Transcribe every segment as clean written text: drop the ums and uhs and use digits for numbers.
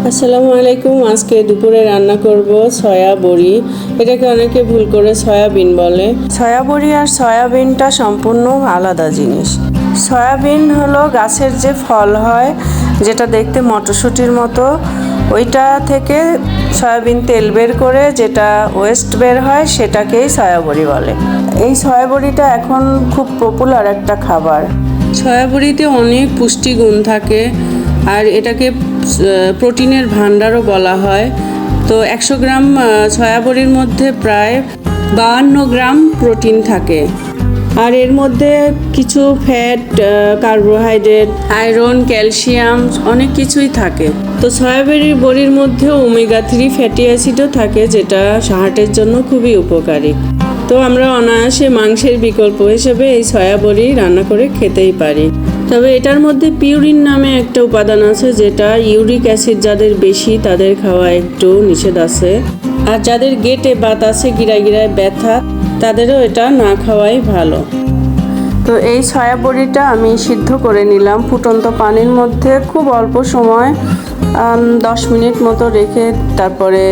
আসসালামু আলাইকুম। আজকে দুপুরে রান্না করব সয়া বড়ি। এটাকে অনেকে ভুল করে সয়াবিন বলে। সয়া বড়ি আর সয়াবিনটা সম্পূর্ণ আলাদা জিনিস। সয়াবিন হলো গাছের যে ফল হয়, যেটা দেখতে মটরশুঁটির মতো, ওইটা থেকে সয়াবিন তেল বের করে যেটা ওয়েস্ট বের হয় সেটাকেই সয়া বড়ি বলে। এই সয়া বড়িটা এখন খুব পপুলার একটা খাবার। সয়া বড়িতে অনেক পুষ্টিগুণ থাকে আর এটাকে প্রোটিনের ভাণ্ডারও বলা হয়। তো 100 গ্রাম সয়া বড়ির মধ্যে প্রায় 52 গ্রাম প্রোটিন থাকে। আর এর মধ্যে কিছু ফ্যাট, কার্বোহাইড্রেট, আয়রন, ক্যালসিয়াম অনেক কিছুই থাকে। তো সয়াবড়ির বড়ির মধ্যে ওমেগা 3 ফ্যাটি অ্যাসিডও থাকে, যেটা হার্টের জন্য খুবই উপকারী। তো আমরা অনায়াসে মাংসের বিকল্প হিসেবে এই সয়া বড়ি রান্না করে খেতেই পারি। তবে এটার মধ্যে পিউরিন নামে একটা উপাদান আছে, যেটা ইউরিক অ্যাসিড যাদের বেশি তাদের খাওয়া একটু নিষেধ আছে। আর যাদের গেটে বাতাসে গিরায় গিরায় ব্যথা, তাদেরও এটা না খাওয়াই ভালো। তো এই সয়া বড়িটা আমি সিদ্ধ করে নিলাম ফুটন্ত পানির মধ্যে খুব অল্প সময়, 10 মিনিট মতো রেখে তারপরে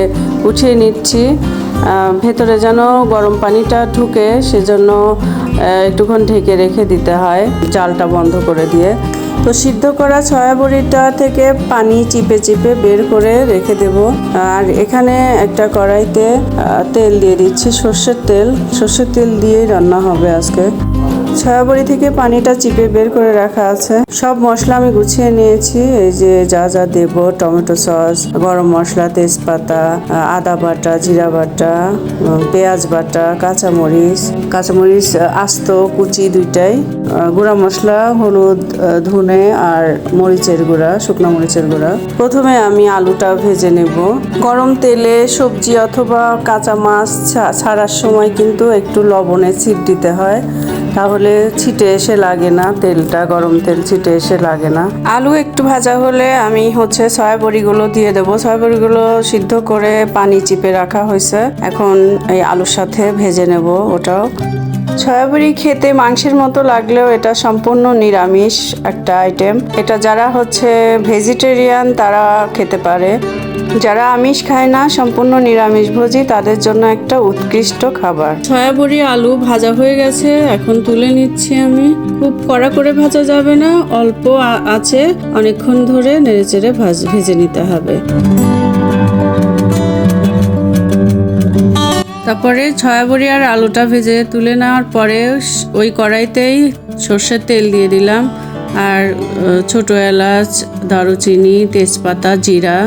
উঠিয়ে নিচ্ছি। ভেতরে যেন গরম পানিটা ঢুকে, সেজন্য একটুক্ষণ ঢেকে রেখে দিতে হয় জালটা বন্ধ করে দিয়ে। তো সিদ্ধ করা সয়া বড়িটা থেকে পানি চিপে চিপে বের করে রেখে দেব। আর এখানে একটা কড়াইতে তেল দিয়ে দিচ্ছি, সর্ষের তেল দিয়েই রান্না হবে আজকে। সয়া বড়ি থেকে পানিটা চিপে বের করে রাখা আছে। সব মশলা আমি গুছিয়ে নিয়েছি। এই যে যা যা দেব: টমেটো সস, গরম মশলা, তেজপাতা, আদা বাটা, জিরা বাটা, পেঁয়াজ বাটা, কাঁচামরিচ আস্ত কুচি দুইটাই, গুঁড়া মশলা, হলুদ, ধনে আর মরিচের গুঁড়া, শুকনো মরিচের গুঁড়া। প্রথমে আমি আলুটা ভেজে নেব। গরম তেলে সবজি অথবা কাঁচা মাছ ছাড়ার সময় কিন্তু একটু লবণে ছিট দিতে হয়, তাহলে ছিটে এসে লাগে না, তেলটা গরম তেল ছিটে এসে লাগে না। আলু একটু ভাজা হলে আমি সয়া বড়িগুলো দিয়ে দেবো। সয়া বড়িগুলো সিদ্ধ করে পানি চিপে রাখা হয়েছে, এখন এই আলুর সাথে ভেজে নেব ওটাও। সয়া বড়ি খেতে মাংসের মতো লাগলেও এটা সম্পূর্ণ নিরামিষ একটা আইটেম। এটা যারা ভেজিটেরিয়ান তারা খেতে পারে। যারা আমিষ খায় না, সম্পূর্ণ নিরামিষভোজী, তাদের জন্য একটা উৎকৃষ্ট খাবার। সয়া বড়ি আলু ভাজা হয়ে গেছে, এখন তুলে নিচ্ছি আমি। খুব কড়া করে ভাজা যাবে না, অল্প আছে অনেকক্ষণ ধরে নেড়েচেড়ে ভেজে নিতে হবে। তারপরে সয়া বড়ি আর আলুটা ভেজে তুলে নেওয়ার পরে ওই কড়াইতেই সর্ষের তেল দিয়ে দিলাম, আর ছোট এলাচ, দারুচিনি, তেজপাতা, জিরা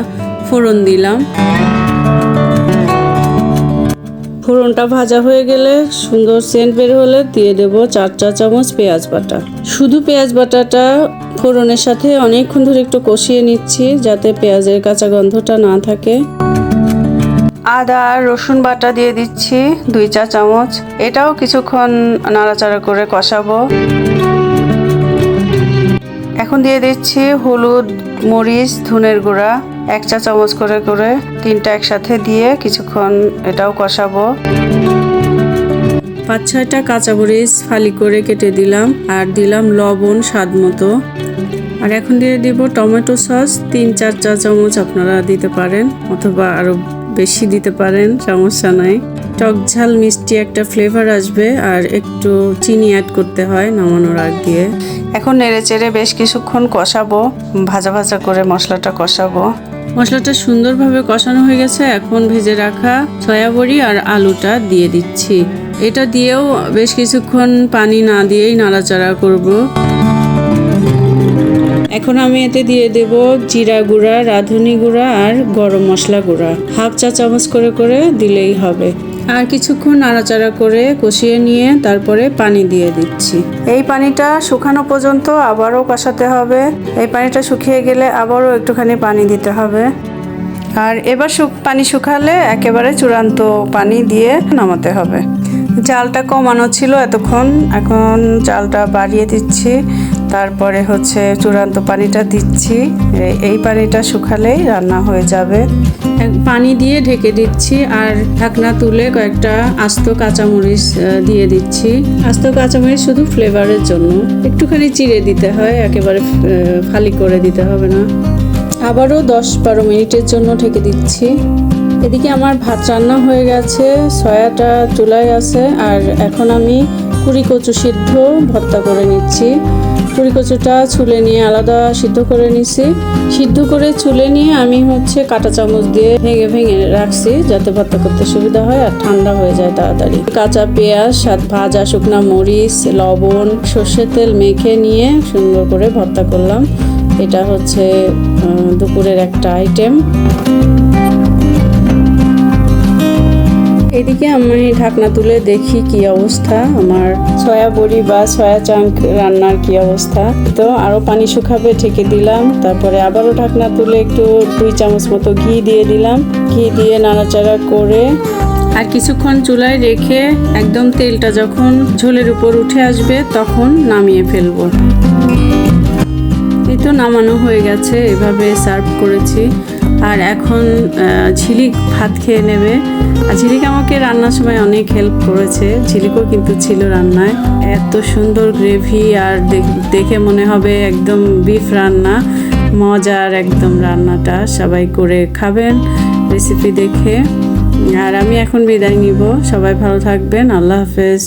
ফোড়ন দিলাম। ফোড়নটা ভাজা হয়ে গেলে সুন্দর সেন্ট বের হলে দিয়ে দেব 4 চা চামচ পেঁয়াজ বাটা। শুধু পেঁয়াজ বাটাটা ফোড়নের সাথে অনেকক্ষণ ধরে একটু কষিয়ে নিচ্ছি, যাতে পেঁয়াজের কাঁচা গন্ধটা না থাকে। আদা আর রসুন বাটা দিয়ে দিচ্ছি 2 চা চামচ। এটাও কিছুক্ষণ নাড়াচাড়া করে কষাবো। এখন দিয়ে দিচ্ছি হলুদ, মরিচ, ধনের গুঁড়া 1 চা চামচ করে করে, 3টা একসাথে দিয়ে কিছুক্ষণ এটাও কষাবো। 5-6টা কাঁচামরিচ ফালি করে কেটে দিলাম, আর দিলাম লবণ স্বাদ মতো। আর এখন দিয়ে দিব টমেটো সস 3-4 চা চামচ, আপনারা দিতে পারেন অথবা আরো বেশি দিতে পারেন, সমস্যা নাই। টক ঝাল মিষ্টি একটা ফ্লেভার আসবে, আর একটু চিনি অ্যাড করতে হয় নামানোর আগ দিয়ে। এখন নেড়েচেড়ে বেশ কিছুক্ষণ কষাবো, ভাজা ভাজা করে মশলাটা কষাবো। মশলাটা সুন্দরভাবে কষানো হয়ে গেছে, এখন ভেজে রাখা সয়া বড়ি আর আলুটা দিয়ে দিচ্ছি। এটা দিয়েও বেশ কিছুক্ষণ পানি না দিয়েই নাড়াচাড়া করব। এখন আমি এতে দিয়ে দেব জিরা গুঁড়া, রাঁধুনি গুঁড়া আর গরম মশলা গুঁড়া 1/2 চা চামচ করে করে দিলেই হবে। আর কিছুক্ষণ নাড়াচাড়া করে কষিয়ে নিয়ে তারপরে পানি দিয়ে দিচ্ছি। এই পানিটা শুকানো পর্যন্ত আবারও কষাতে হবে। এই পানিটা শুকিয়ে গেলে আবারও একটুখানি পানি দিতে হবে। আর এবার পানি শুকালে একেবারে চূড়ান্ত পানি দিয়ে নামাতে হবে। জালটা কমানো ছিল এতক্ষণ, এখন জালটা বাড়িয়ে দিচ্ছি। তারপরে চূড়ান্ত পানিটা দিচ্ছি। এই পানিটা শুকালেই রান্না হয়ে যাবে। পানি দিয়ে ঢেকে দিচ্ছি, আর ঢাকনা তুলে কয়েকটা আস্ত কাঁচামরিচ দিয়ে দিচ্ছি। আস্ত কাঁচামরিচ শুধু ফ্লেভারের জন্য একটুখানি চিড়ে দিতে হয়, একেবারে ফালি করে দিতে হবে না। আবারও 10-12 মিনিটের জন্য ঢেকে দিচ্ছি। এদিকে আমার ভাত রান্না হয়ে গেছে, সয়াটা চুলায় আছে, আর এখন আমি কুড়ি কচু সিদ্ধ ভর্তা করে নিচ্ছি। কুড়ি কচুটা ছুলে নিয়ে আলাদা সিদ্ধ করে নিছি। সিদ্ধ করে ছুলে নিয়ে আমি কাঁটা চামচ দিয়ে ভেঙে ভেঙে রাখছি, যাতে ভর্তা করতে সুবিধা হয় আর ঠান্ডা হয়ে যায় তাড়াতাড়ি। কাঁচা পেঁয়াজ, ভাজা শুকনা মরিচ, লবণ, সর্ষের তেল মেখে নিয়ে সুন্দর করে ভর্তা করলাম। এটা দুপুরের একটা আইটেম। এদিকে আমি ঢাকনা তুলে দেখি কি অবস্থা, আমার সয়া বড়ি বা সয়া চাঙ্ক রান্নার কি অবস্থা। তো আরো পানি শুকাবে, ঢেকে দিলাম। তারপরে আবারও ঢাকনা তুলে একটু 2 চামচ মতো ঘি দিয়ে দিলাম। ঘি দিয়ে নাড়াচাড়া করে আর কিছুক্ষণ চুলায় রেখে একদম তেলটা যখন ঝোলের উপর উঠে আসবে তখন নামিয়ে ফেলবো। এই তো নামানো হয়ে গেছে, এভাবে সার্ভ করেছি। আর এখন ঝিলিক ভাত খেয়ে নেবে। আর ঝিলিক আমাকে রান্নার সময় অনেক হেল্প করেছে, ঝিলিকও কিন্তু ছিল রান্নায়। এত সুন্দর গ্রেভি, আর দেখে মনে হবে একদম বিফ রান্না, মজার একদম রান্নাটা। সবাই করে খাবেন রেসিপি দেখে। আর আমি এখন বিদায় নিব। সবাই ভালো থাকবেন, আল্লাহ হাফেজ।